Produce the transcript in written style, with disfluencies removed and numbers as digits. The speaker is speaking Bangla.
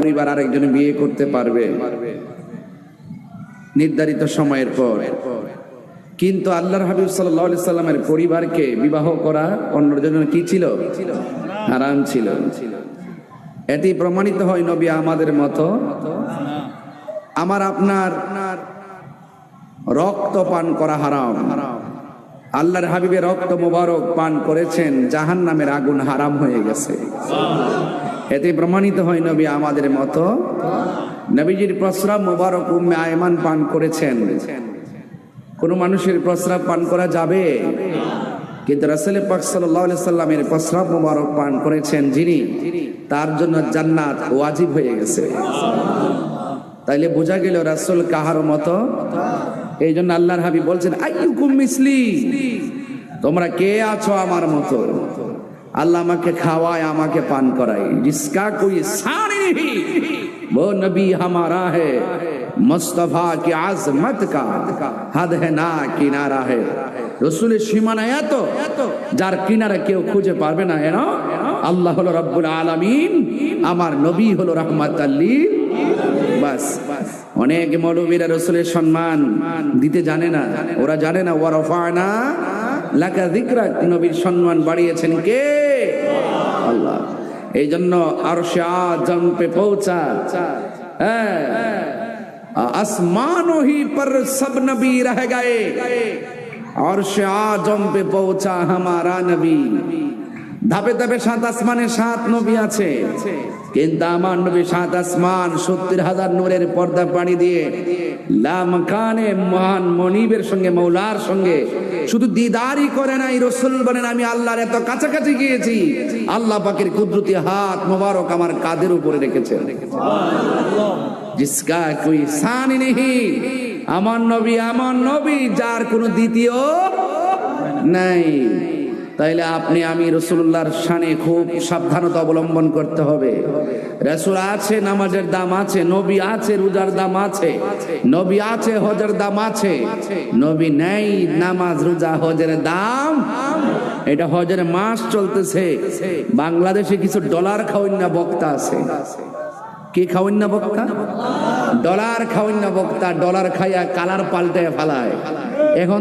পরিবার আরেকজন বিয়ে করতে পারবে নির্ধারিত সময়ের পর, কিন্তু আল্লাহর হাবিব সাল্লাল্লাহু আলাইহি সাল্লামের পরিবারকে বিবাহ করা অন্যের জন্য কি ছিল? হারাম ছিল। এটি প্রমাণিত হয় নবী আমাদের মতো আমার আপনার রক্ত পান করা হারাম। আল্লাহর হাবিবের রক্ত মোবারক পান করেছেন, জাহান্নামের আগুন হারাম হয়ে গেছে। এতে প্রমাণিত হয় নবী আমাদের মতো। নবীজির প্রস্রাব মোবারক উম্মে আয়মান পান করেছেন। কোন মানুষের প্রস্রাব পান করা যাবে? কিন্তু রাসূল পাক সাল্লাল্লাহু আলাইহি সাল্লামের প্রস্রাব মোবারক পান করেছেন যিনি, তার জন্য জান্নাত ওয়াজিব হয়ে গেছে। তাইলে বোঝা গেল রাসূল কাহার মতো। এই জন্য আল্লাহর হাবিব বলছেন আইয়ুকুম মিসলি, তোমরা কে আছো আমার মতো? আল্লাহ আমাকে খাওয়ায়, আমাকে পান করায়। জিসকা কোই সানি নেহি वो नबी हमारा है, मुस्तफा की आजमत का हद है ना किनारा है। রসুলের সীমানা এত, যার কিনারা কেউ খুঁজে পারবে না। এনো আল্লাহ হলো রব্বুল আলামিন, আমার নবী হলো রাহমাতাল লিল। বাস, অনেক মৌলবীরা রসুলের সম্মান দিতে জানে না। ওরা জানে না ওয়া রাফা'না লাকা যিকরাক, নবীর সম্মান বাড়িয়েছেন কে? আল্লাহ। এই জন্য আরশে আযম पे पहुंचा है, आसमानों ही पर सब नबी रह गए, আরশে আযম पे पहुंचा हमारा नबी। ধাপে ধাপে 7 আসমানে 7 নবী আছে, কিন্তু আমার নবী 7 আসমান 70,000 নূরের পর্দা পাড়ি দিয়ে লামকানে মহান মনিবের সঙ্গে, মৌলার সঙ্গে শুধু দিদারই করে নাই, রাসূল বলেন আমি আল্লাহর এত কাছাকাছি গিয়েছি, আল্লাহ পাকের কুদরতি হাত মোবারক আমার কাঁধের উপরে রেখেছেন। জিসকা কোই সানি নেহি, আমার নবী যার কোনো দ্বিতীয় নাই। তাইলে আপনি আমি রাসূলুল্লাহর শানে খুব সাবধানতা অবলম্বন করতে হবে। রাসূল আছে, নামাজের দাম আছে। নবী আছে, রোজার দাম আছে। নবী আছে, হজের দাম আছে। নবী নেই, নামাজ রোজা হজের দাম। এটা হজের মাস চলতেছে, বাংলাদেশে কিছু ডলার খাওয়ান না বক্তা আছে। কি খাওয়ান না বক্তা? ডলার খাওয়ান না বক্তা। ডলার খাইয়া কালার পাল্টে ফেলায়। এখন